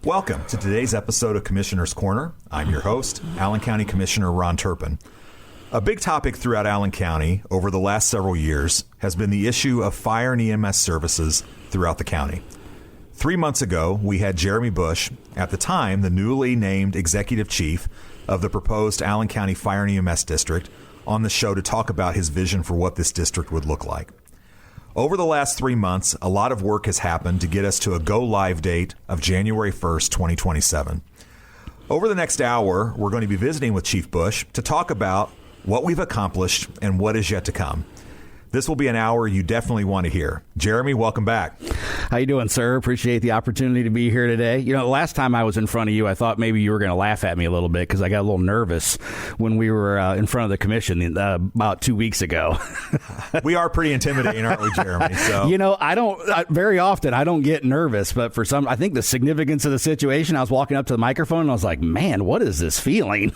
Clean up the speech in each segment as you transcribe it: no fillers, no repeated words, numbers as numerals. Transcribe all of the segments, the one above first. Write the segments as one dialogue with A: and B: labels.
A: Welcome to today's episode of Commissioner's Corner. I'm your host, Allen County Commissioner Ron Turpin. A big topic throughout Allen County over the last several years has been the issue of fire and EMS services throughout the county. 3 months ago, we had Jeremy Bush, at the time the newly named executive chief of the proposed Allen County Fire and EMS District, on the show to talk about his vision for what this district would look like. Over the last 3 months, a lot of work has happened to get us to a go-live date of January 1st, 2027. Over the next hour, we're going to be visiting with Chief Bush to talk about what we've accomplished and what is yet to come. This will be an hour you definitely want to hear. Jeremy, welcome back.
B: How you doing, sir? Appreciate the opportunity to be here today. You know, last time I was in front of you, I thought maybe you were going to laugh at me a little bit because I got a little nervous when we were in front of the commission about 2 weeks ago.
A: We are pretty intimidating, aren't we, Jeremy? So.
B: You know, very often I don't get nervous, but I think the significance of the situation, I was walking up to the microphone and I was like, man, what is this feeling?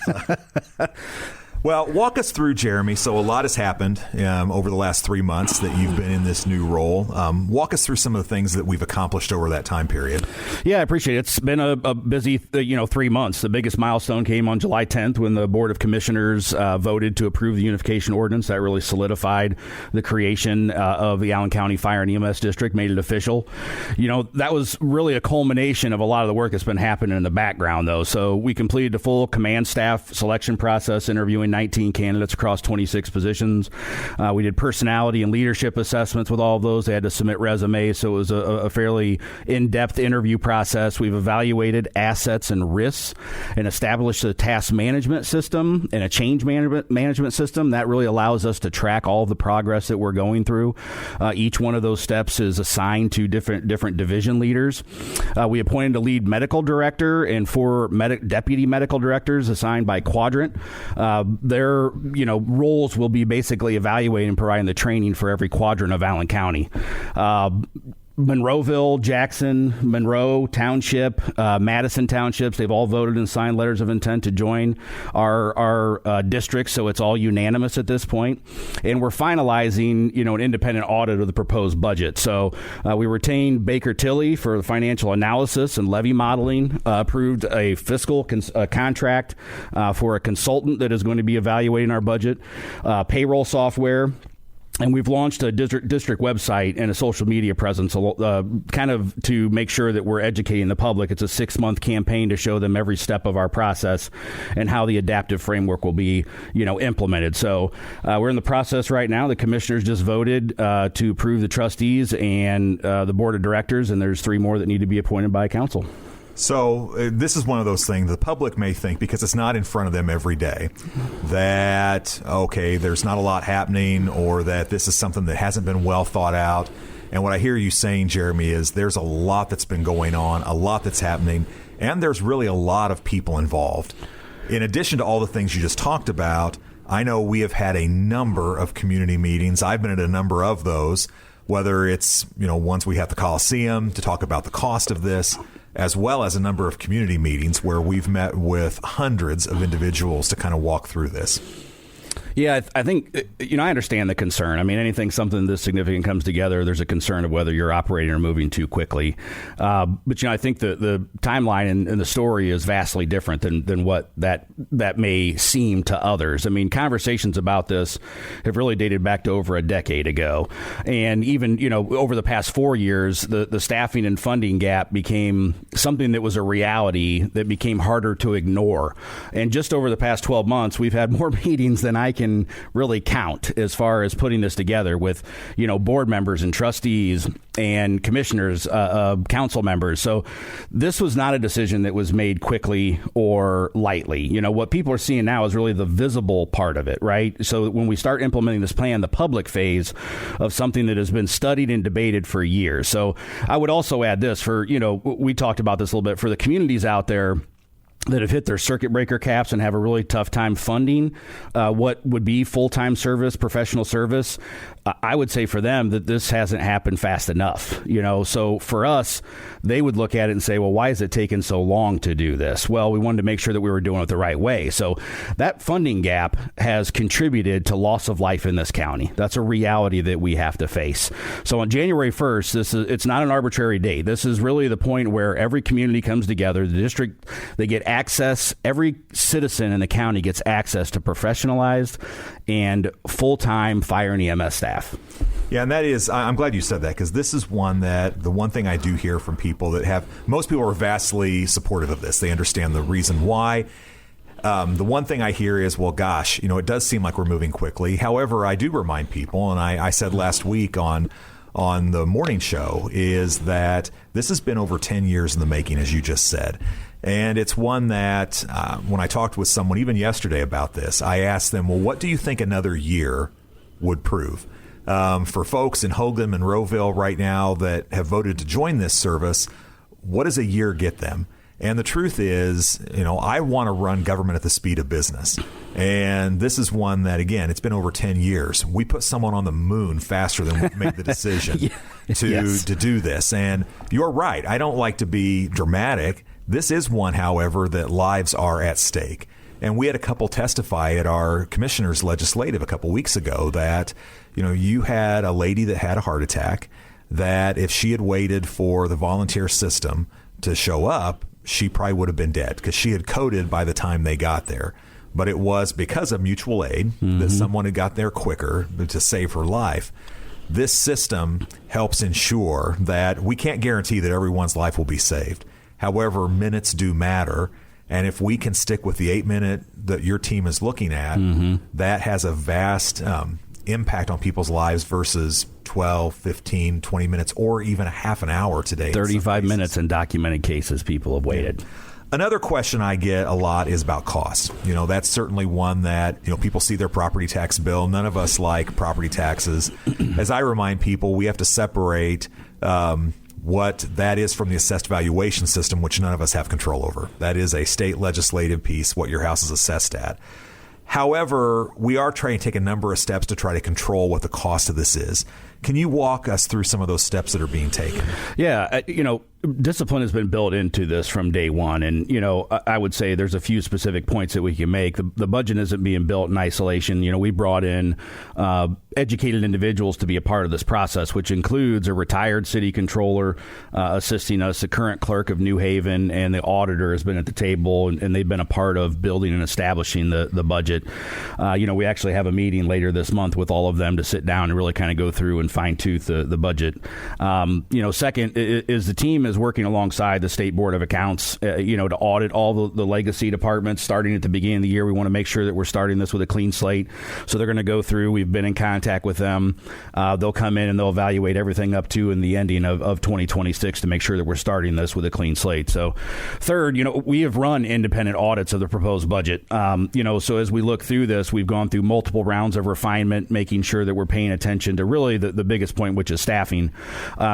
A: Well, walk us through, Jeremy. So a lot has happened over the last 3 months that you've been in this new role. Walk us through some of the things that we've accomplished over that time period.
B: Yeah, I appreciate it. It's been a busy, 3 months. The biggest milestone came on July 10th when the Board of Commissioners voted to approve the unification ordinance. That really solidified the creation of the Allen County Fire and EMS District, made it official. You know, that was really a culmination of a lot of the work that's been happening in the background, though. So we completed the full command staff selection process, interviewing 19 candidates across 26 positions. We did personality and leadership assessments with all of those. They had to submit resumes, so it was a fairly in-depth interview process. We've evaluated assets and risks and established a task management system and a change management system. That really allows us to track all of the progress that we're going through. Each one of those steps is assigned to different division leaders. We appointed a lead medical director and 4 deputy medical directors assigned by quadrant. Their roles will be basically evaluating and providing the training for every quadrant of Allen County. Monroeville, Jackson, Monroe Township, Madison Townships, they've all voted and signed letters of intent to join our district, so it's all unanimous at this point. And we're finalizing, an independent audit of the proposed budget. So we retained Baker Tilly for the financial analysis and levy modeling, approved a fiscal contract for a consultant that is going to be evaluating our budget, payroll software. And we've launched a district website and a social media presence kind of to make sure that we're educating the public. It's a 6-month campaign to show them every step of our process and how the adaptive framework will be, implemented. So we're in the process right now. The commissioners just voted to approve the trustees and the board of directors, and there's 3 more that need to be appointed by council.
A: So this is one of those things the public may think, because it's not in front of them every day, that, okay, there's not a lot happening, or that this is something that hasn't been well thought out. And what I hear you saying, Jeremy, is there's a lot that's been going on, a lot that's happening, and there's really a lot of people involved. In addition to all the things you just talked about, I know we have had a number of community meetings. I've been at a number of those, whether it's, ones we have the Coliseum to talk about the cost of this, as well as a number of community meetings where we've met with hundreds of individuals to kind of walk through this.
B: Yeah, I think, I understand the concern. I mean, something this significant comes together, there's a concern of whether you're operating or moving too quickly. But, I think the timeline and the story is vastly different than what that may seem to others. I mean, conversations about this have really dated back to over a decade ago. And even, over the past 4 years, the staffing and funding gap became something that was a reality that became harder to ignore. And just over the past 12 months, we've had more meetings than I can really count as far as putting this together with, board members and trustees and commissioners, council members. So this was not a decision that was made quickly or lightly. What people are seeing now is really the visible part of it, right? So when we start implementing this plan, the public phase of something that has been studied and debated for years. So I would also add this we talked about this a little bit for the communities out there. that have hit their circuit breaker caps and have a really tough time funding what would be full-time service, professional service. I would say for them that this hasn't happened fast enough. So for us, they would look at it and say, well, why is it taking so long to do this? Well, we wanted to make sure that we were doing it the right way. So that funding gap has contributed to loss of life in this county. That's a reality that we have to face. So on January 1st, it's not an arbitrary date. This is really the point where every community comes together. The district, they get access. Every citizen in the county gets access to professionalized and full-time fire and EMS staff.
A: Yeah, and that is, I'm glad you said that, because this is the one thing I do hear from people most people are vastly supportive of this. They understand the reason why. The one thing I hear is, well, gosh, it does seem like we're moving quickly. However, I do remind people, and I said last week on the morning show, is that this has been over 10 years in the making, as you just said. And it's one that when I talked with someone even yesterday about this, I asked them, well, what do you think another year would prove? For folks in Hoagland and Rowville right now that have voted to join this service, what does a year get them? And the truth is, I want to run government at the speed of business. And this is one that, again, it's been over 10 years. We put someone on the moon faster than we made the decision to do this. And you're right. I don't like to be dramatic. This is one, however, that lives are at stake. And we had a couple testify at our commissioner's legislative a couple weeks ago that, you had a lady that had a heart attack, that if she had waited for the volunteer system to show up, she probably would have been dead because she had coded by the time they got there. But it was because of mutual aid that someone had got there quicker to save her life. This system helps ensure that we can't guarantee that everyone's life will be saved. However, minutes do matter. And if we can stick with the 8-minute that your team is looking at, that has a vast impact on people's lives versus 12, 15, 20 minutes, or even a half an hour today.
B: 35 minutes in documented cases people have waited.
A: Yeah. Another question I get a lot is about costs. That's certainly one that, people see their property tax bill. None of us like property taxes. As I remind people, we have to separate what that is from the assessed valuation system, which none of us have control over. That is a state legislative piece, what your house is assessed at. However, we are trying to take a number of steps to try to control what the cost of this is. Can you walk us through some of those steps that are being taken?
B: Yeah, discipline has been built into this from day one. And, I would say there's a few specific points that we can make. The budget isn't being built in isolation. We brought in educated individuals to be a part of this process, which includes a retired city controller assisting us, the current clerk of New Haven, and the auditor has been at the table, and they've been a part of building and establishing the budget. We actually have a meeting later this month with all of them to sit down and really kind of go through and fine-tooth the budget. Second is the team is working alongside the State Board of Accounts, to audit all the legacy departments starting at the beginning of the year. We want to make sure that we're starting this with a clean slate. So they're going to go through. We've been in contact with them. They'll come in and they'll evaluate everything up to and the ending of 2026 to make sure that we're starting this with a clean slate. So third, we have run independent audits of the proposed budget. So as we look through this, we've gone through multiple rounds of refinement, making sure that we're paying attention to really the biggest point, which is staffing.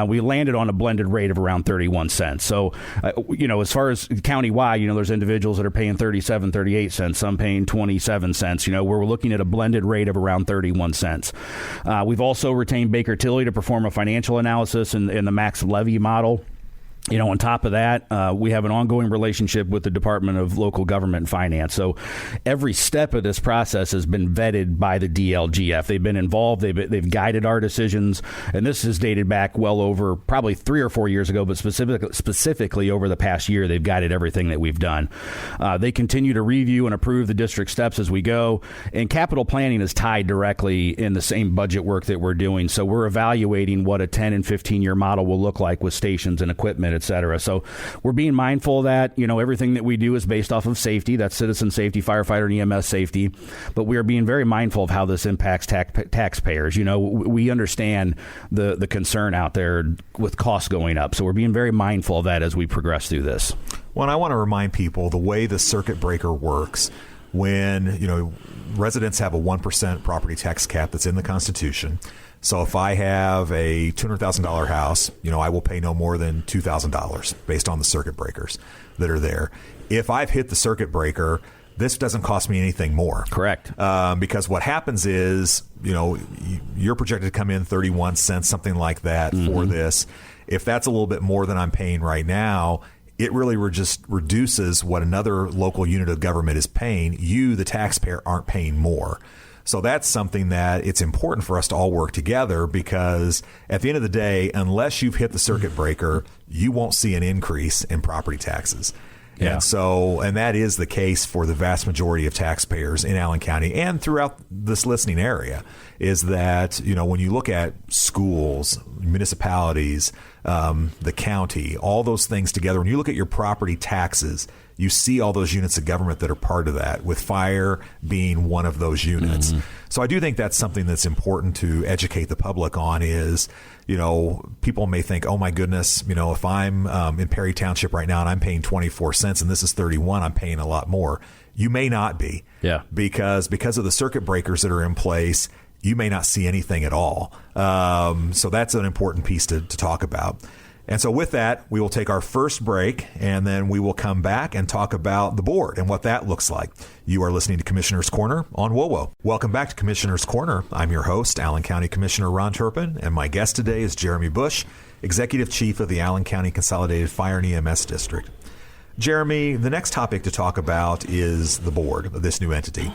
B: We landed on a blended rate of around 31 cents. So, as far as countywide, there's individuals that are paying 37, 38 cents, some paying 27 cents, where we're looking at a blended rate of around 31 cents. We've also retained Baker Tilly to perform a financial analysis in the max levy model. On top of that, we have an ongoing relationship with the Department of Local Government and Finance. So every step of this process has been vetted by the DLGF. They've been involved. They've guided our decisions. And this is dated back well over probably 3 or 4 years ago, but specifically over the past year, they've guided everything that we've done. They continue to review and approve the district steps as we go. And capital planning is tied directly in the same budget work that we're doing. So we're evaluating what a 10 and 15-year model will look like with stations and equipment, et cetera. So we're being mindful of that. Everything that we do is based off of safety. That's citizen safety, firefighter and EMS safety. But we are being very mindful of how this impacts taxpayers. We understand the concern out there with costs going up. So we're being very mindful of that as we progress through this.
A: Well, I want to remind people the way the circuit breaker works. When, residents have a 1% property tax cap that's in the Constitution, So if I have a $200,000 house, I will pay no more than $2,000 based on the circuit breakers that are there. If I've hit the circuit breaker, this doesn't cost me anything more.
B: Correct.
A: Because what happens is, you're projected to come in 31 cents, something like that for this. If that's a little bit more than I'm paying right now, it really just reduces what another local unit of government is paying. You, the taxpayer, aren't paying more. So that's something that it's important for us to all work together, because at the end of the day, unless you've hit the circuit breaker, you won't see an increase in property taxes.
B: Yeah.
A: And that is the case for the vast majority of taxpayers in Allen County and throughout this listening area, is that, when you look at schools, municipalities, the county, all those things together, when you look at your property taxes, you see all those units of government that are part of that, with fire being one of those units. So I do think that's something that's important to educate the public on is, people may think, oh my goodness, if I'm in Perry Township right now and I'm paying 24 cents and this is 31, I'm paying a lot more. You may not be.
B: Yeah.
A: Because of the circuit breakers that are in place, you may not see anything at all. So that's an important piece to talk about. And so with that, we will take our first break, and then we will come back and talk about the board and what that looks like. You are listening to Commissioner's Corner on WOWO. Welcome back to Commissioner's Corner. I'm your host, Allen County Commissioner Ron Turpin, and my guest today is Jeremy Bush, Executive Chief of the Allen County Consolidated Fire and EMS District. Jeremy, the next topic to talk about is the board of this new entity.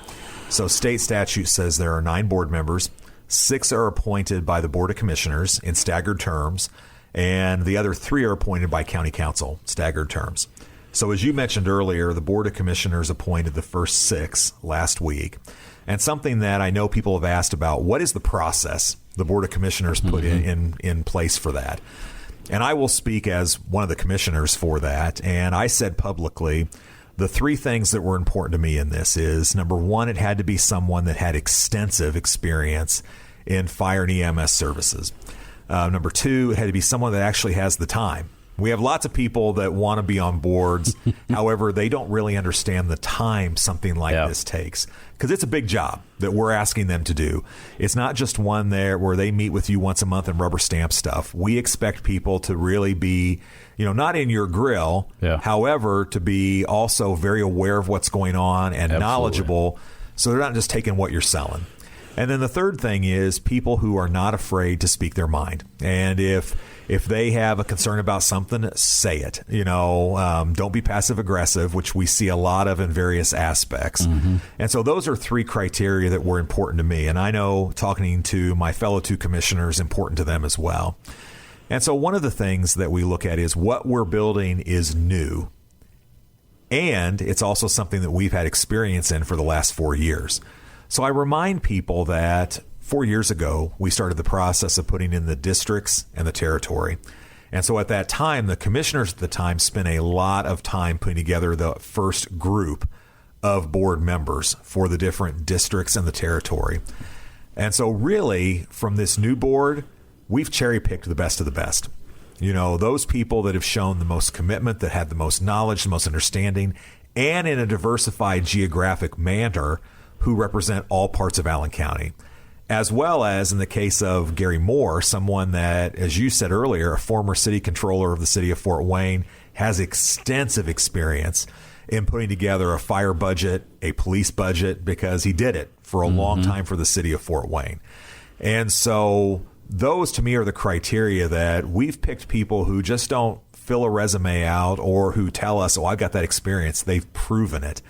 A: So state statute says there are 9 board members. 6 are appointed by the Board of Commissioners in staggered terms, and the other 3 are appointed by County Council, staggered terms. So as you mentioned earlier, the Board of Commissioners appointed the first 6 last week. And something that I know people have asked about, what is the process the Board of Commissioners put in place for that? And I will speak as one of the commissioners for that. And I said publicly, the 3 things that were important to me in this is, number 1, it had to be someone that had extensive experience in fire and EMS services. Number 2, it had to be someone that actually has the time. We have lots of people that want to be on boards. However, they don't really understand the time something like this takes, because it's a big job that we're asking them to do. It's not just one there where they meet with you once a month and rubber stamp stuff. We expect people to really be, not in your grill, however, to be also very aware of what's going on and knowledgeable, so they're not just taking what you're selling. And then the third thing is people who are not afraid to speak their mind. And if they have a concern about something, say it. Don't be passive aggressive, which we see a lot of in various aspects. And so those are 3 criteria that were important to me. And I know talking to my fellow 2 commissioners, important to them as well. And so one of the things that we look at is what we're building is new. And it's also something that we've had experience in for the last 4 years. So I remind people that 4 years ago, we started the process of putting in the districts and the territory. And so at that time, the commissioners at the time spent a lot of time putting together the first group of board members for the different districts and the territory. And so really, from this new board, we've cherry-picked the best of the best. Those people that have shown the most commitment, that had the most knowledge, the most understanding, and in a diversified geographic manner, who represent all parts of Allen County, as well as in the case of Gary Moore, someone that, as you said earlier, a former city controller of the city of Fort Wayne, has extensive experience in putting together a fire budget, a police budget, because he did it for a long time for the city of Fort Wayne. And so those, to me, are the criteria that we've picked people who just don't fill a resume out or who tell us, oh, I've got that experience. They've proven it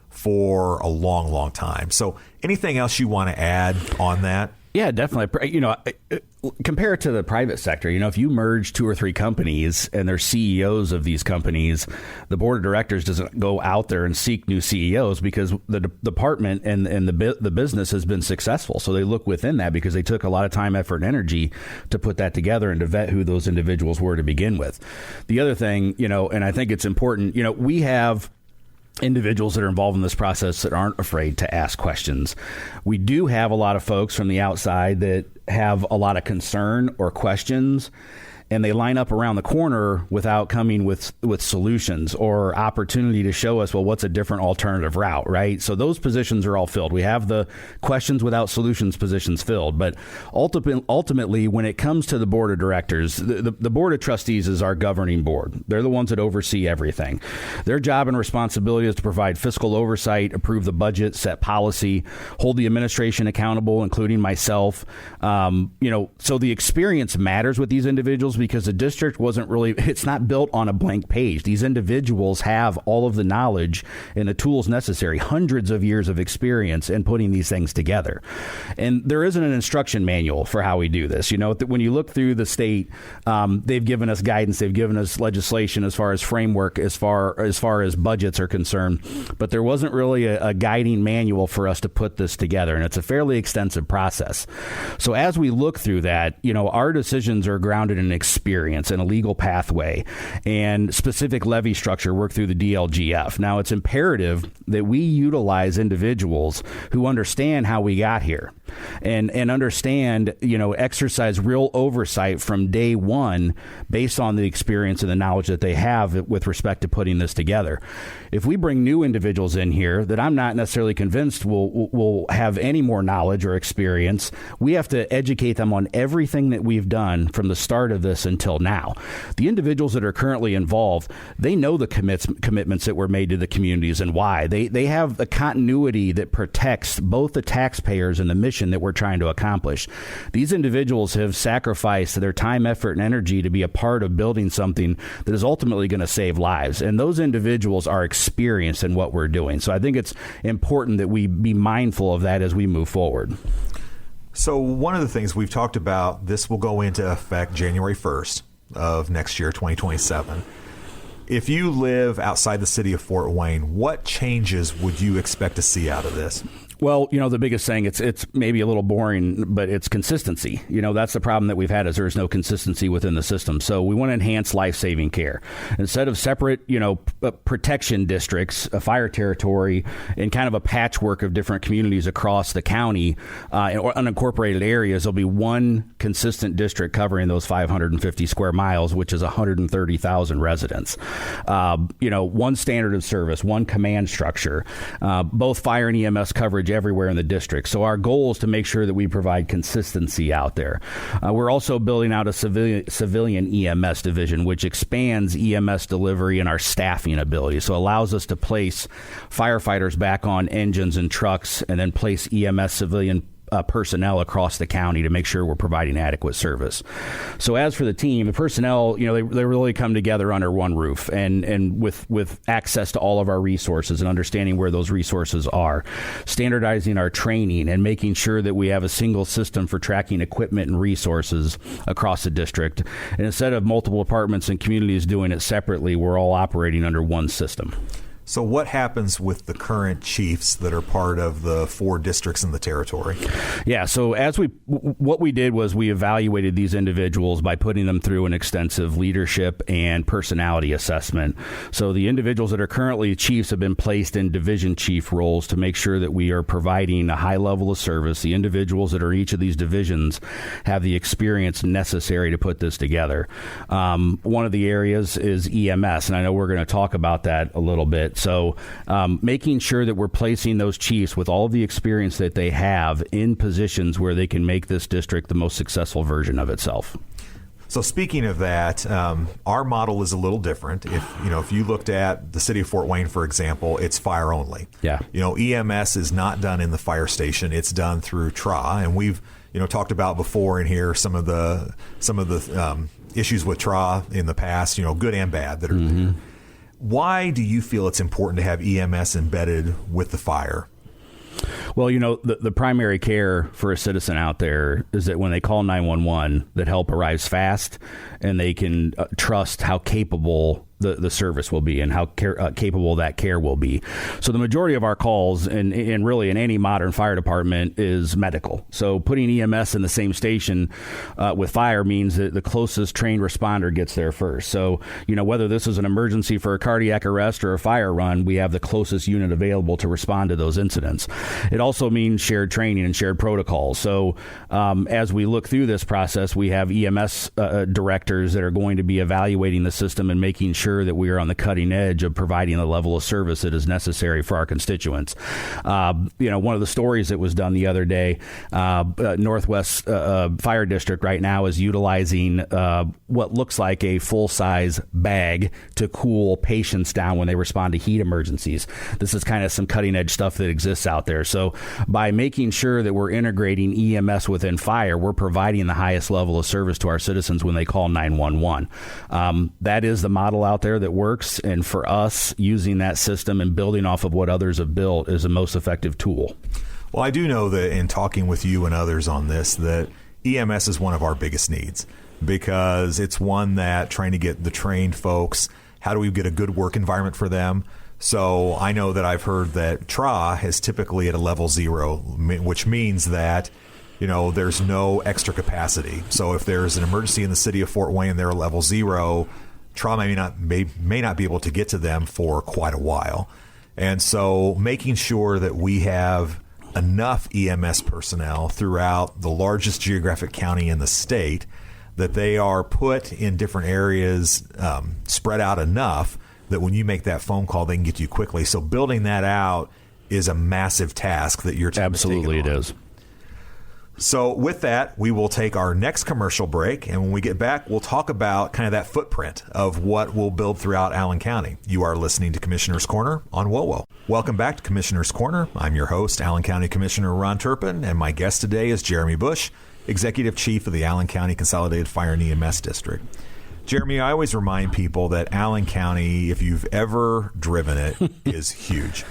A: for a long, long time. So anything else you want to add on that?
B: Yeah, definitely. Compare it to the private sector. If you merge 2 or 3 companies and they're CEOs of these companies, the board of directors doesn't go out there and seek new CEOs because the department and the business has been successful. So they look within that because they took a lot of time, effort, and energy to put that together and to vet who those individuals were to begin with. The other thing, and I think it's important, we have individuals that are involved in this process that aren't afraid to ask questions. We do have a lot of folks from the outside that have a lot of concern or questions. and they line up around the corner without coming with solutions or opportunity to show us, well, what's a different alternative route, right? So those positions are all filled. We have the questions without solutions positions filled. But ultimately, when it comes to the board of directors, the board of trustees is our governing board. They're the ones that oversee everything. Their job and responsibility is to provide fiscal oversight, approve the budget, set policy, hold the administration accountable, including myself. So the experience matters with these individuals because the district it's not built on a blank page. These individuals have all of the knowledge and the tools necessary, hundreds of years of experience in putting these things together. And there isn't an instruction manual for how we do this. When you look through the state, they've given us guidance, they've given us legislation as far as framework, as far as budgets are concerned, but there wasn't really a guiding manual for us to put this together, and it's a fairly extensive process. So as we look through that, our decisions are grounded in experience and a legal pathway and specific levy structure work through the DLGF. Now, it's imperative that we utilize individuals who understand how we got here and understand, exercise real oversight from day one based on the experience and the knowledge that they have with respect to putting this together. If we bring new individuals in here that I'm not necessarily convinced will have any more knowledge or experience, we have to educate them on everything that we've done from the start of this until now. The individuals that are currently involved, they know the commitments that were made to the communities and why. They have a continuity that protects both the taxpayers and the mission that we're trying to accomplish. These individuals have sacrificed their time, effort, and energy to be a part of building something that is ultimately going to save lives. And those individuals are experienced in what we're doing. So I think it's important that we be mindful of that as we move forward.
A: So one of the things we've talked about, this will go into effect January 1st of next year, 2027. If you live outside the city of Fort Wayne, what changes would you expect to see out of this?
B: Well, the biggest thing, it's maybe a little boring, but it's consistency. That's the problem that we've had is there's no consistency within the system. So we want to enhance life-saving care. Instead of separate, protection districts, a fire territory, and kind of a patchwork of different communities across the county or unincorporated areas, there'll be one consistent district covering those 550 square miles, which is 130,000 residents. One standard of service, one command structure, both fire and EMS coverage everywhere in the district. So our goal is to make sure that we provide consistency out there. We're also building out a civilian EMS division, which expands EMS delivery and our staffing ability. So it allows us to place firefighters back on engines and trucks and then place EMS civilian personnel across the county to make sure we're providing adequate service. So as for the team, the personnel, they really come together under one roof and with access to all of our resources and understanding where those resources are, standardizing our training and making sure that we have a single system for tracking equipment and resources across the district. And instead of multiple departments and communities doing it separately, we're all operating under one system.
A: So what happens with the current chiefs that are part of the 4 districts in the territory?
B: Yeah, so what we did was we evaluated these individuals by putting them through an extensive leadership and personality assessment. So the individuals that are currently chiefs have been placed in division chief roles to make sure that we are providing a high level of service. The individuals that are in each of these divisions have the experience necessary to put this together. One of the areas is EMS, and I know we're going to talk about that a little bit. So making sure that we're placing those chiefs with all of the experience that they have in positions where they can make this district the most successful version of itself.
A: So speaking of that, our model is a little different. If you looked at the city of Fort Wayne, for example, it's fire only.
B: Yeah.
A: EMS is not done in the fire station. It's done through TRA, and we've talked about before in here some of the issues with TRA in the past, good and bad that are there. Why do you feel it's important to have EMS embedded with the fire?
B: Well, the primary care for a citizen out there is that when they call 911, that help arrives fast and they can trust how capable the service will be and how capable that care will be. So the majority of our calls, and really in any modern fire department, is medical. So putting EMS in the same station with fire means that the closest trained responder gets there first. So, whether this is an emergency for a cardiac arrest or a fire run, we have the closest unit available to respond to those incidents. It also means shared training and shared protocols. So as we look through this process, we have EMS directors that are going to be evaluating the system and making sure that we are on the cutting edge of providing the level of service that is necessary for our constituents. One of the stories that was done the other day, Northwest Fire District right now is utilizing what looks like a full-size bag to cool patients down when they respond to heat emergencies. This is kind of some cutting-edge stuff that exists out there. So by making sure that we're integrating EMS within fire, we're providing the highest level of service to our citizens when they call 911. That is the model out there that works, and for us, using that system and building off of what others have built is the most effective tool.
A: Well, I do know that in talking with you and others on this, that EMS is one of our biggest needs, because it's one that trying to get the trained folks, how do we get a good work environment for them? So I know that I've heard that TRA is typically at a level 0, which means that there's no extra capacity. So if there's an emergency in the city of Fort Wayne, they're at level 0, TRA may not be able to get to them for quite a while. And so making sure that we have enough EMS personnel throughout the largest geographic county in the state, that they are put in different areas, spread out enough that when you make that phone call, they can get to you quickly. So building that out is a massive task that your team
B: Absolutely
A: is taking on.
B: It is.
A: So with that, we will take our next commercial break, and when we get back, we'll talk about kind of that footprint of what we'll build throughout Allen County. You are listening to Commissioner's Corner on WOWO. Welcome back to Commissioner's Corner. I'm your host, Allen County Commissioner Ron Turpin, and my guest today is Jeremy Bush, Executive Chief of the Allen County Consolidated Fire and EMS District. Jeremy, I always remind people that Allen County, if you've ever driven it, is huge.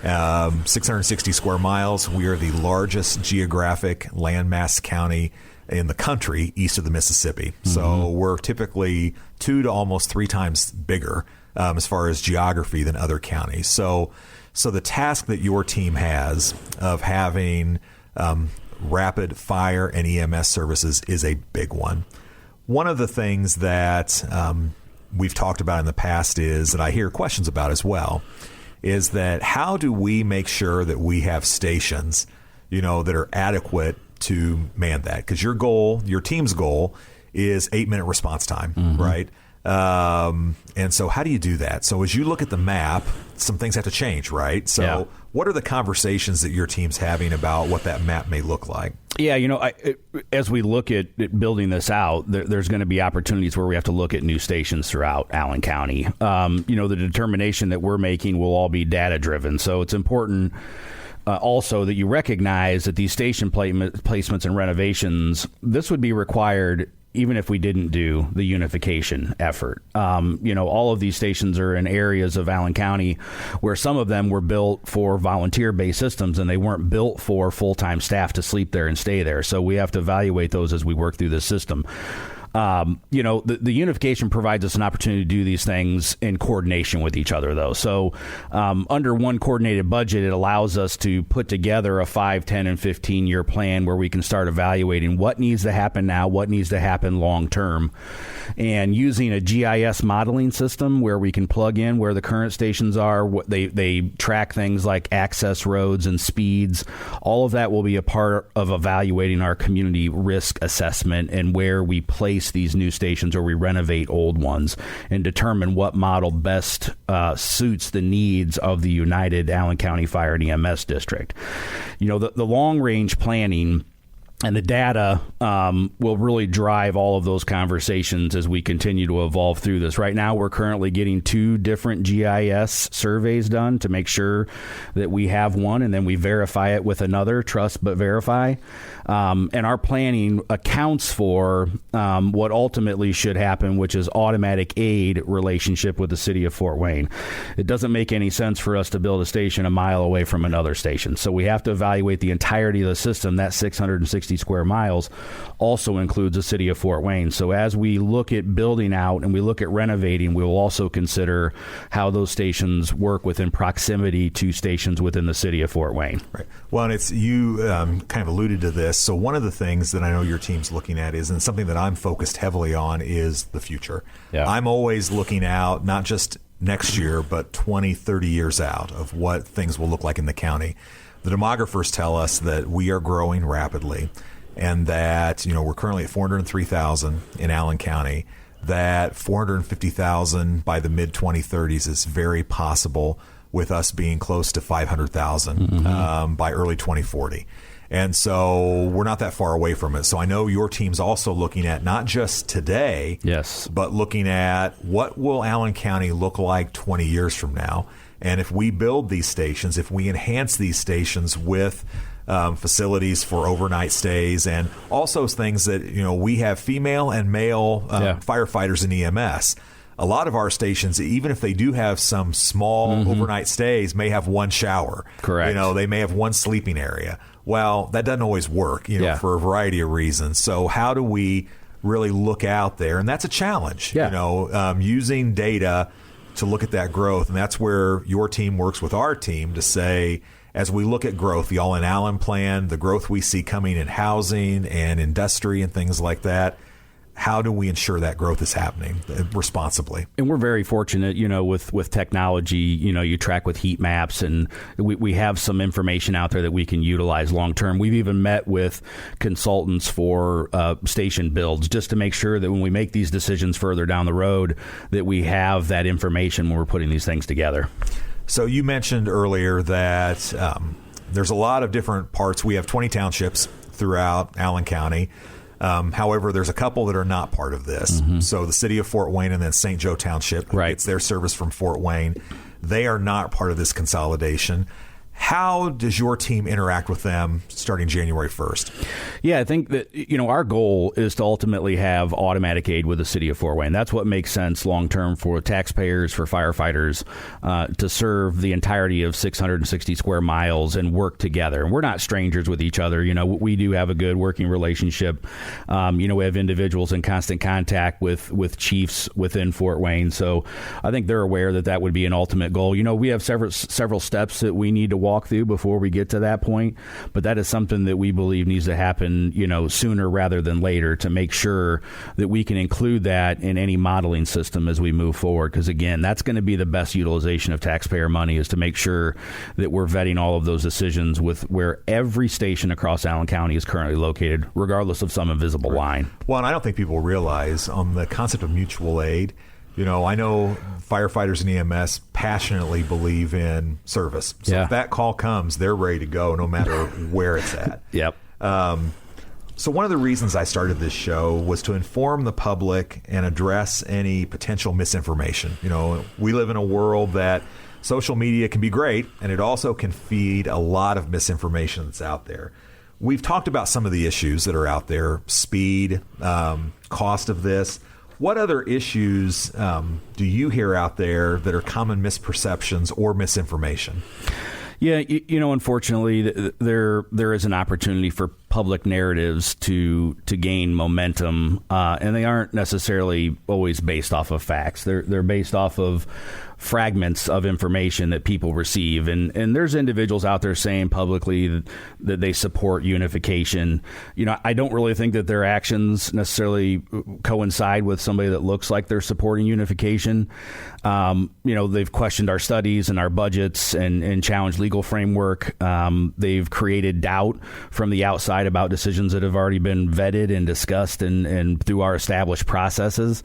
A: 660 square miles. We are the largest geographic landmass county in the country east of the Mississippi. Mm-hmm. So we're typically 2 to almost 3 times bigger as far as geography than other counties. So the task that your team has of having rapid fire and EMS services is a big one. One of the things that we've talked about in the past is that I hear questions about as well, is that how do we make sure that we have stations, that are adequate to man that? Because your team's goal is 8-minute response time, mm-hmm. right? And so how do you do that? So as you look at the map, some things have to change, right? So what are the conversations that your team's having about what that map may look like?
B: Yeah, as we look at building this out, there's going to be opportunities where we have to look at new stations throughout Allen County. The determination that we're making will all be data driven. So it's important also that you recognize that these station placements and renovations, this would be required even if we didn't do the unification effort. All of these stations are in areas of Allen County where some of them were built for volunteer-based systems and they weren't built for full-time staff to sleep there and stay there. So we have to evaluate those as we work through this system. The unification provides us an opportunity to do these things in coordination with each other, though. So under one coordinated budget, it allows us to put together a 5, 10, and 15-year plan where we can start evaluating what needs to happen now, what needs to happen long term, and using a GIS modeling system where we can plug in where the current stations are. They track things like access roads and speeds. All of that will be a part of evaluating our community risk assessment and where we place these new stations or we renovate old ones and determine what model best suits the needs of the United Allen County Fire and EMS District. The long-range planning and the data will really drive all of those conversations as we continue to evolve through this. Right now, we're currently getting 2 different GIS surveys done to make sure that we have one, and then we verify it with another, trust but verify. And our planning accounts for what ultimately should happen, which is automatic aid relationship with the city of Fort Wayne. It doesn't make any sense for us to build a station a mile away from another station. So we have to evaluate the entirety of the system, that 660 660 square miles also includes the city of Fort Wayne. So as we look at building out and we look at renovating, we will also consider how those stations work within proximity to stations within the city of Fort Wayne.
A: Right. Well, and it's you kind of alluded to this. So one of the things that I know your team's looking at is, and something that I'm focused heavily on, is the future.
B: Yeah.
A: I'm always looking out, not just next year, but 20, 30 years out of what things will look like in the county. The demographers tell us that we are growing rapidly, and that, you know, we're currently at 403,000 in Allen County, that 450,000 by the mid-2030s is very possible, with us being close to 500,000 by early 2040. And so we're not that far away from it. So I know your team's also looking at not just today,
B: Yes.
A: but looking at what will Allen County look like 20 years from now. And if we build these stations, if we enhance these stations with facilities for overnight stays, and also things that, you know, we have female and male firefighters in EMS. A lot of our stations, even if they do have some small overnight stays, may have one shower.
B: Correct.
A: You know, they may have one sleeping area. Well, that doesn't always work, you know, for a variety of reasons. So how do we really look out there? And that's a challenge, you know, using data to look at that growth. And that's where your team works with our team to say, as we look at growth, the All in Allen plan, the growth we see coming in housing and industry and things like that, how do we ensure that growth is happening responsibly?
B: And we're very fortunate, you know, with technology, you know, you track with heat maps, and we have some information out there that we can utilize long term. We've even met with consultants for station builds, just to make sure that when we make these decisions further down the road, that we have that information when we're putting these things together.
A: So you mentioned earlier that there's a lot of different parts. We have 20 townships throughout Allen County. However, there's a couple that are not part of this. So the city of Fort Wayne and then St. Joe Township, who gets their service from Fort Wayne, they are not part of this consolidation. How does your team interact with them starting January 1st?
B: Yeah, I think that, you know, our goal is to ultimately have automatic aid with the city of Fort Wayne. That's what makes sense long term for taxpayers, for firefighters, to serve the entirety of 660 square miles and work together. And we're not strangers with each other. You know, we do have a good working relationship. You know, we have individuals in constant contact with chiefs within Fort Wayne. So I think they're aware that that would be an ultimate goal. You know, we have several steps that we need to walk through before we get to that point, but that is something that we believe needs to happen, you know, sooner rather than later, to make sure that we can include that in any modeling system as we move forward. Because again, that's going to be the best utilization of taxpayer money, is to make sure that we're vetting all of those decisions with where every station across Allen County is currently located, regardless of some invisible line.
A: Well, and I don't think people realize on the concept of mutual aid. You know, I know firefighters and EMS passionately believe in service. So if that call comes, they're ready to go no matter where it's at. So one of the reasons I started this show was to inform the public and address any potential misinformation. You know, we live in a world that social media can be great, and it also can feed a lot of misinformation that's out there. We've talked about some of the issues that are out there, speed, cost of this. What other issues do you hear out there that are common misperceptions or misinformation?
B: Yeah, you know, unfortunately, there is an opportunity for public narratives to gain momentum, and they aren't necessarily always based off of facts. They're based off of fragments of information that people receive. And there's individuals out there saying publicly that they support unification. You know, I don't really think that their actions necessarily coincide with somebody that looks like they're supporting unification. You know, they've questioned our studies and our budgets and challenged legal framework. They've created doubt from the outside about decisions that have already been vetted and discussed and through our established processes.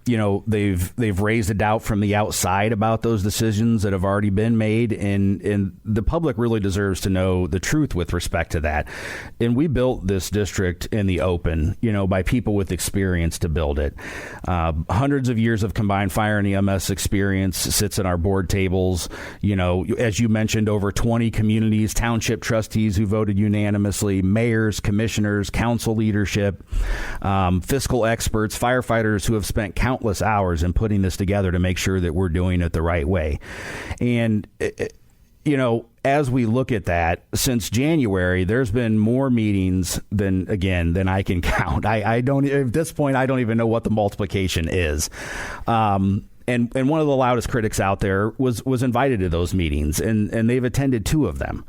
B: You know, they've raised a doubt from the outside about those decisions that have already been made, and the public really deserves to know the truth with respect to that. And we built this district in the open, you know, by people with experience to build it. Hundreds of years of combined fire and EMS experience sits in our board tables. You know, as you mentioned, over 20 communities, township trustees who voted unanimously, mayors, commissioners, council leadership, fiscal experts, firefighters who have spent countless hours in putting this together to make sure that we're doing it the right way. And as we look at that, since January, there's been more meetings than I can count. I don't, at this point, I don't even know what the multiplication is. And one of the loudest critics out there was invited to those meetings, and they've attended 2 of them.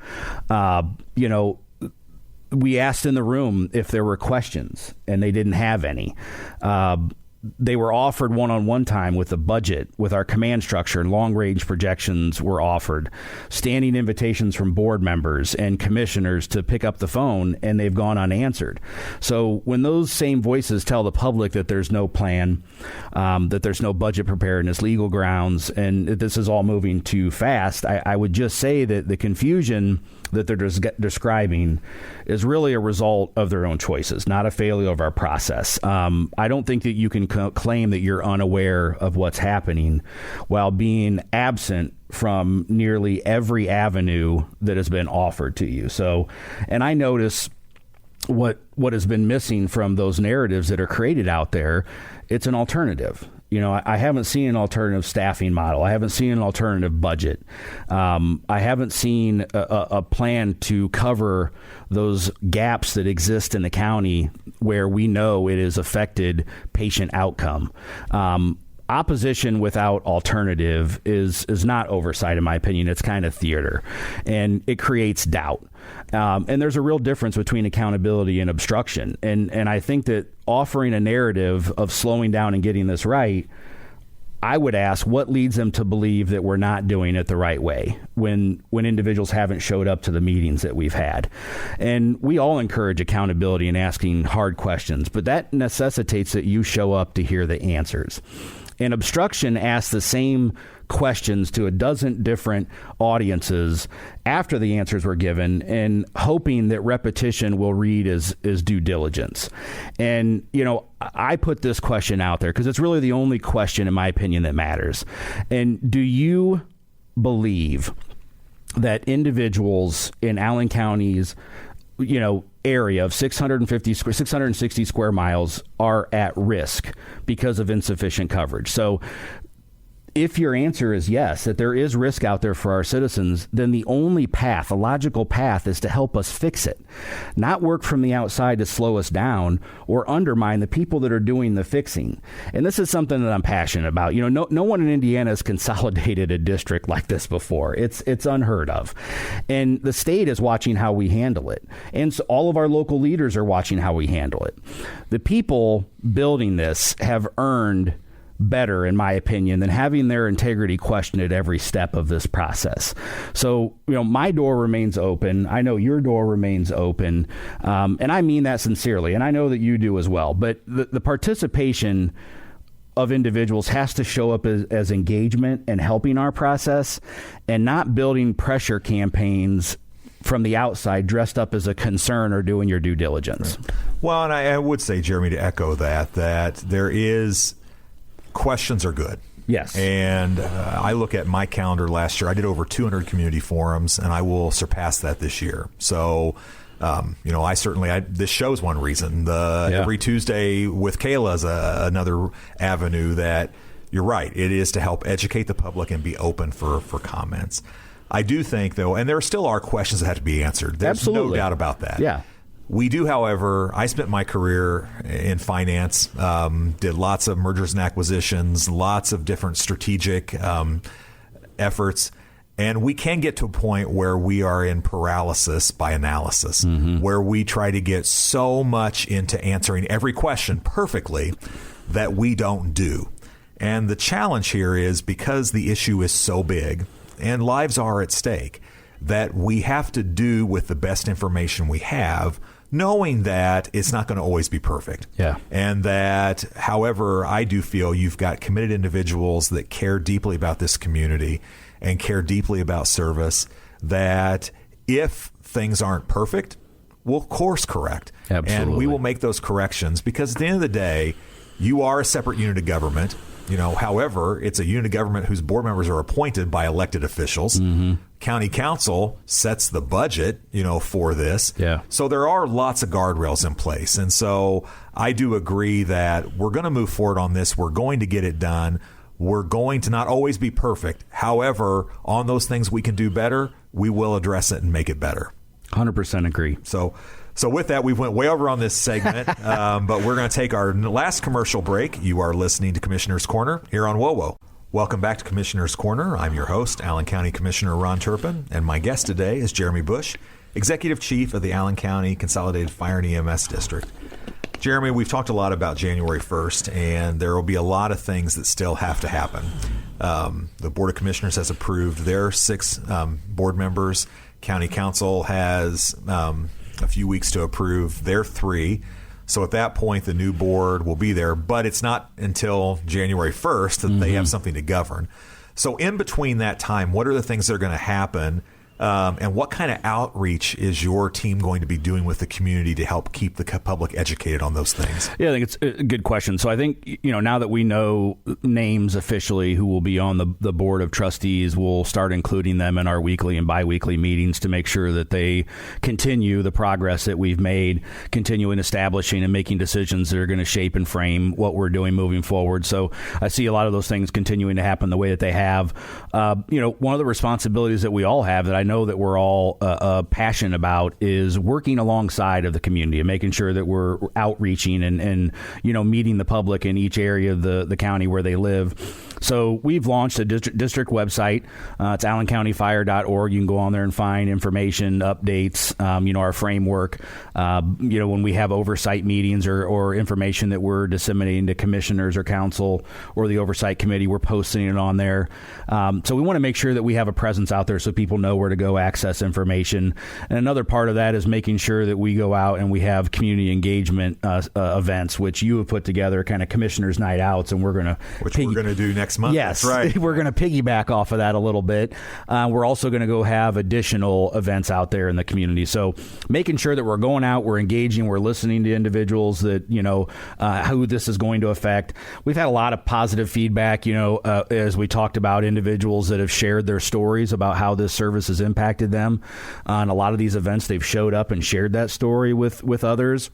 B: We asked in the room if there were questions, and they didn't have any. They were offered one-on-one time with the budget, with our command structure, and long-range projections were offered. Standing invitations from board members and commissioners to pick up the phone, and they've gone unanswered. So when those same voices tell the public that there's no plan, that there's no budget preparedness, legal grounds, and this is all moving too fast, I would just say that the confusion that they're describing is really a result of their own choices, not a failure of our process. I don't think that you can claim that you're unaware of what's happening while being absent from nearly every avenue that has been offered to you. So, and I notice what has been missing from those narratives that are created out there. It's an alternative. I haven't seen an alternative staffing model. I haven't seen an alternative budget. I haven't seen a plan to cover those gaps that exist in the county where we know it has affected patient outcome. Opposition without alternative is not oversight, in my opinion. It's kind of theater, and it creates doubt. And there's a real difference between accountability and obstruction. And I think that offering a narrative of slowing down and getting this right, I would ask what leads them to believe that we're not doing it the right way when individuals haven't showed up to the meetings that we've had. And we all encourage accountability and asking hard questions, but that necessitates that you show up to hear the answers. And obstruction asks the same questions to a dozen different audiences after the answers were given, and hoping that repetition will read as due diligence. And, I put this question out there because it's really the only question, in my opinion, that matters. And do you believe that individuals in Allen County's area of 660 square miles are at risk because of insufficient coverage? So if your answer is yes, that there is risk out there for our citizens, then the only path, a logical path, is to help us fix it, not work from the outside to slow us down or undermine the people that are doing the fixing. And this is something that I'm passionate about. No one in Indiana has consolidated a district like this before. It's unheard of. And the state is watching how we handle it. And so all of our local leaders are watching how we handle it. The people building this have earned better, in my opinion, than having their integrity questioned at every step of this process. So, my door remains open. I know your door remains open. And I mean that sincerely. And I know that you do as well. But the participation of individuals has to show up as engagement and helping our process, and not building pressure campaigns from the outside dressed up as a concern or doing your due diligence.
A: Right. Well, and I would say, Jeremy, to echo that there is... questions are good.
B: Yes.
A: And I look at my calendar last year. I did over 200 community forums, and I will surpass that this year. So, I certainly, this show's one reason. Every Tuesday with Kayla is another avenue that, you're right, it is to help educate the public and be open for comments. I do think, though, and there still are questions that have to be answered. There's
B: Absolutely.
A: No doubt about that.
B: Yeah.
A: We do, however, I spent my career in finance, did lots of mergers and acquisitions, lots of different strategic efforts, and we can get to a point where we are in paralysis by analysis, where we try to get so much into answering every question perfectly that we don't do. And the challenge here is, because the issue is so big and lives are at stake, that we have to do with the best information we have, knowing that it's not going to always be perfect.
B: Yeah.
A: And that, however, I do feel you've got committed individuals that care deeply about this community and care deeply about service, that if things aren't perfect, we'll course correct.
B: Absolutely.
A: And we will make those corrections, because at the end of the day, you are a separate unit of government. However, it's a unit of government whose board members are appointed by elected officials. County council sets the budget, for this.
B: Yeah.
A: So there are lots of guardrails in place. And so I do agree that we're going to move forward on this. We're going to get it done. We're going to not always be perfect. However, on those things we can do better, we will address it and make it better.
B: 100% agree.
A: So with that, we went way over on this segment, but we're going to take our last commercial break. You are listening to Commissioner's Corner here on WOWO. Welcome back to Commissioner's Corner. I'm your host, Allen County Commissioner Ron Turpin, and my guest today is Jeremy Bush, Executive Chief of the Allen County Consolidated Fire and EMS District. Jeremy, we've talked a lot about January 1st, and there will be a lot of things that still have to happen. The Board of Commissioners has approved their 6 board members. County Council has a few weeks to approve their 3. So at that point, the new board will be there, but it's not until January 1st that they have something to govern. So in between that time, what are the things that are going to happen? And what kind of outreach is your team going to be doing with the community to help keep the public educated on those things?
B: Yeah, I think it's a good question. So I think, now that we know names officially who will be on the board of trustees, we'll start including them in our weekly and biweekly meetings to make sure that they continue the progress that we've made, continuing establishing and making decisions that are going to shape and frame what we're doing moving forward. So I see a lot of those things continuing to happen the way that they have. One of the responsibilities that we all have that I know that we're all passionate about is working alongside of the community and making sure that we're outreaching and meeting the public in each area of the county where they live. So we've launched a district website. It's allencountyfire.org. You can go on there and find information, updates, our framework. When we have oversight meetings or information that we're disseminating to commissioners or council or the oversight committee, we're posting it on there. So we want to make sure that we have a presence out there so people know where to go access information. And another part of that is making sure that we go out and we have community engagement events, which you have put together, kind of commissioners' night outs, and we're going to
A: do next month.
B: Yes,
A: that's right.
B: We're going to piggyback off of that a little bit. We're also going to go have additional events out there in the community. So making sure that we're going out, we're engaging, we're listening to individuals that, who this is going to affect. We've had a lot of positive feedback, as we talked about individuals that have shared their stories about how this service has impacted them. On a lot of these events, they've showed up and shared that story with others.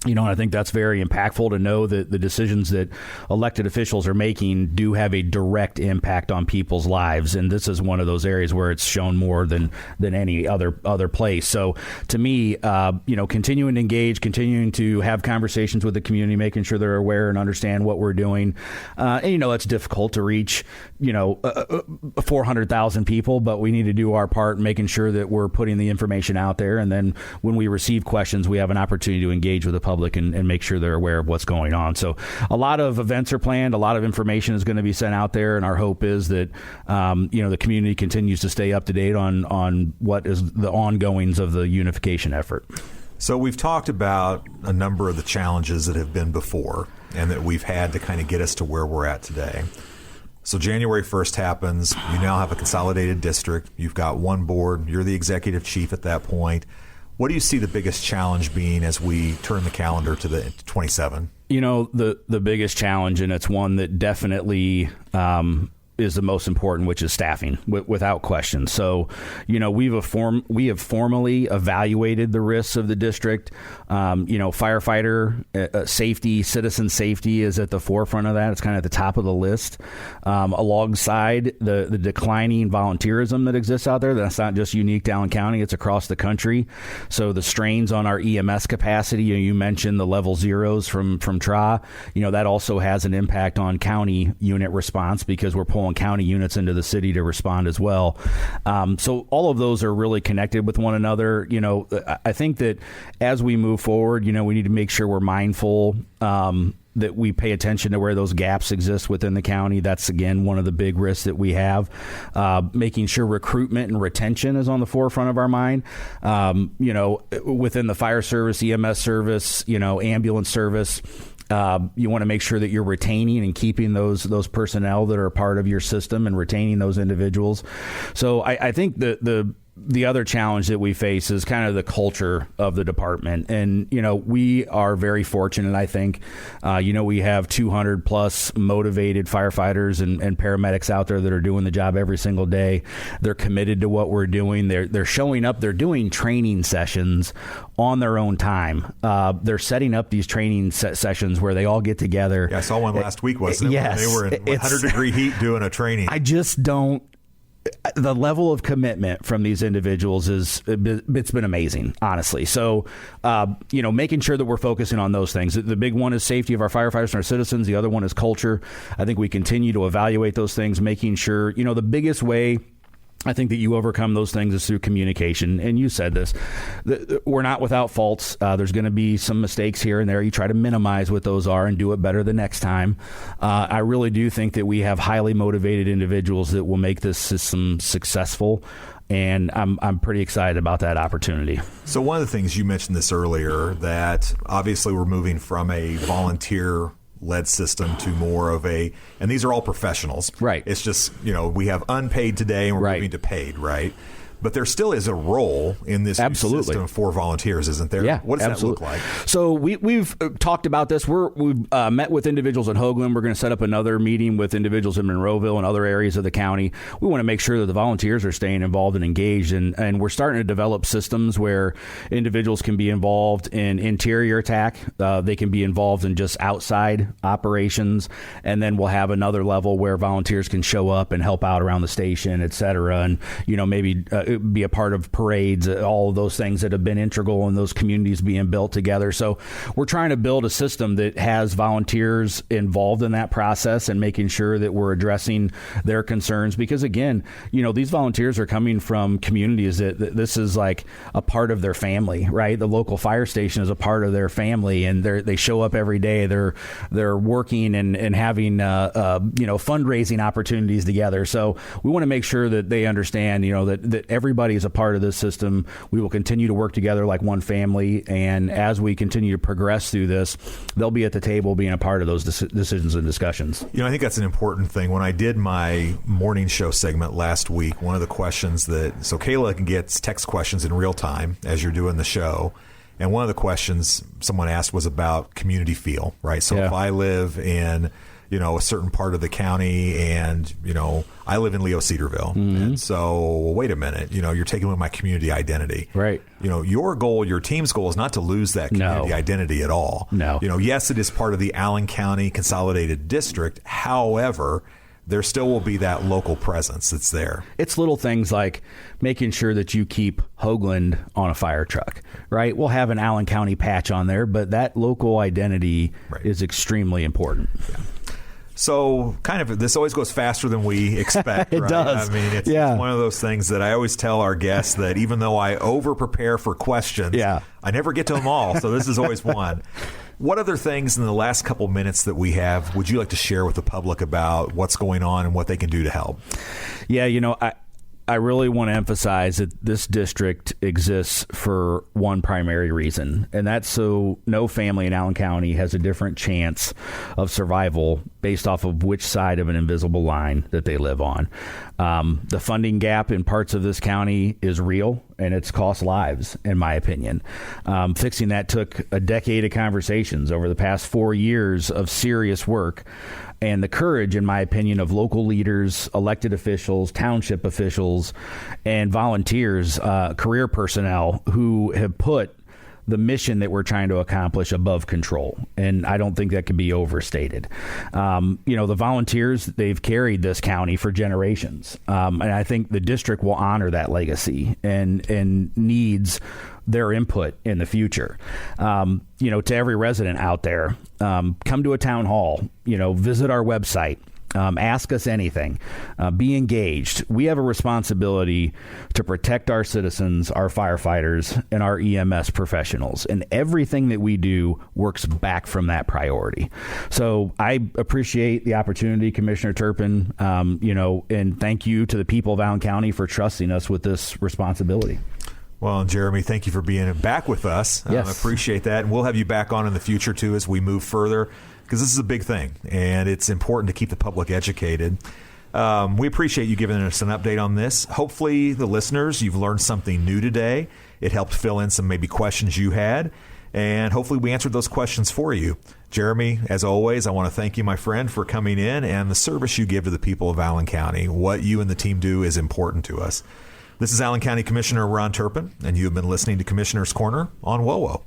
B: And I think that's very impactful to know that the decisions that elected officials are making do have a direct impact on people's lives. And this is one of those areas where it's shown more than any other place. So to me, continuing to engage, continuing to have conversations with the community, making sure they're aware and understand what we're doing. And it's difficult to reach, 400,000 people, but we need to do our part, making sure that we're putting the information out there. And then when we receive questions, we have an opportunity to engage with the public and make sure they're aware of what's going on. So a lot of events are planned. A lot of information is going to be sent out there. And our hope is that, the community continues to stay up to date on what is the ongoings of the unification effort.
A: So we've talked about a number of the challenges that have been before and that we've had to kind of get us to where we're at today. So January 1st happens. You now have a consolidated district. You've got one board. You're the executive chief at that point. What do you see the biggest challenge being as we turn the calendar to the 27?
B: The biggest challenge, and it's one that definitely is the most important, which is staffing, without question. So, we have formally evaluated the risks of the district. Firefighter safety, citizen safety is at the forefront of that. It's kind of at the top of the list, alongside the declining volunteerism that exists out there. That's not just unique to Allen County; it's across the country. So the strains on our EMS capacity. You mentioned the level zeros from TRA. That also has an impact on county unit response because we're pulling county units into the city to respond as well. So all of those are really connected with one another. I think that as we move forward, we need to make sure we're mindful that we pay attention to where those gaps exist within the county. That's, again, one of the big risks that we have. Making sure recruitment and retention is on the forefront of our mind. Within the fire service, EMS service, ambulance service, you want to make sure that you're retaining and keeping those personnel that are a part of your system and retaining those individuals. So I think the the other challenge that we face is kind of the culture of the department. And, we are very fortunate, I think. We have 200 plus motivated firefighters and paramedics out there that are doing the job every single day. They're committed to what we're doing. They're showing up. They're doing training sessions on their own time. They're setting up these training sessions where they all get together.
A: Yeah, I saw one last week, wasn't it?
B: Yes.
A: They were in 100-degree heat doing a training.
B: I just don't. The level of commitment from these individuals it's been amazing, honestly. So, making sure that we're focusing on those things. The big one is safety of our firefighters and our citizens. The other one is culture. I think we continue to evaluate those things, making sure, the biggest way I think that you overcome those things is through communication. And you said this, we're not without faults. There's going to be some mistakes here and there. You try to minimize what those are and do it better the next time. I really do think that we have highly motivated individuals that will make this system successful. And I'm pretty excited about that opportunity.
A: So one of the things, you mentioned this earlier, that obviously we're moving from a volunteer-led system to more of and these are all professionals.
B: Right.
A: It's just, we have unpaid today and we're moving to paid, right? But there still is a role in this new system for volunteers, isn't there?
B: Yeah,
A: what does that look like?
B: So we've talked about this. We've met with individuals in Hoagland. We're going to set up another meeting with individuals in Monroeville and other areas of the county. We want to make sure that the volunteers are staying involved and engaged. And we're starting to develop systems where individuals can be involved in interior attack. They can be involved in just outside operations. And then we'll have another level where volunteers can show up and help out around the station, et cetera. And, maybe be a part of parades, all of those things that have been integral in those communities being built together. So we're trying to build a system that has volunteers involved in that process and making sure that we're addressing their concerns. Because again, these volunteers are coming from communities that this is like a part of their family, right? The local fire station is a part of their family, and they show up every day. They're working and having fundraising opportunities together. So we want to make sure that they understand, that everybody is a part of this system. We will continue to work together like one family, and as we continue to progress through this, they'll be at the table being a part of those decisions and discussions.
A: I think that's an important thing. When I did my morning show segment last week, one of the questions so Kayla gets text questions in real time as you're doing the show, and one of the questions someone asked was about community feel, right? So if I live in a certain part of the county, and I live in Leo Cedarville, and so wait a minute, you're taking away my community identity,
B: right?
A: Your team's goal is not to lose that community identity at all.
B: No.
A: Yes, it is part of the Allen County Consolidated District. However, there still will be that local presence that's there.
B: It's little things like making sure that you keep Hoagland on a fire truck, right? We'll have an Allen County patch on there, but that local identity is extremely important.
A: Yeah. So this always goes faster than we expect.
B: It
A: right?
B: does.
A: I mean, it's one of those things that I always tell our guests that even though I over-prepare for questions, I never get to them all. So this is always one. What other things in the last couple minutes that we have would you like to share with the public about what's going on and what they can do to help?
B: Yeah, I really want to emphasize that this district exists for one primary reason, and that's so no family in Allen County has a different chance of survival based off of which side of an invisible line that they live on. The funding gap in parts of this county is real, and it's cost lives, in my opinion. Fixing that took a decade of conversations over the past 4 years of serious work, and the courage, in my opinion, of local leaders, elected officials, township officials, and volunteers, career personnel who have put the mission that we're trying to accomplish above control. And I don't think that can be overstated. The volunteers, they've carried this county for generations. And I think the district will honor that legacy and needs their input in the future. To every resident out there, come to a town hall, visit our website. Ask us anything. Be engaged. We have a responsibility to protect our citizens, our firefighters, and our EMS professionals. And everything that we do works back from that priority. So I appreciate the opportunity, Commissioner Turpin, and thank you to the people of Allen County for trusting us with this responsibility.
A: Well, and Jeremy, thank you for being back with us.
B: Yes.
A: I appreciate that. And we'll have you back on in the future, too, as we move further, because this is a big thing, and it's important to keep the public educated. We appreciate you giving us an update on this. Hopefully, the listeners, you've learned something new today. It helped fill in some maybe questions you had, and hopefully we answered those questions for you. Jeremy, as always, I want to thank you, my friend, for coming in and the service you give to the people of Allen County. What you and the team do is important to us. This is Allen County Commissioner Ron Turpin, and you have been listening to Commissioner's Corner on WOWO.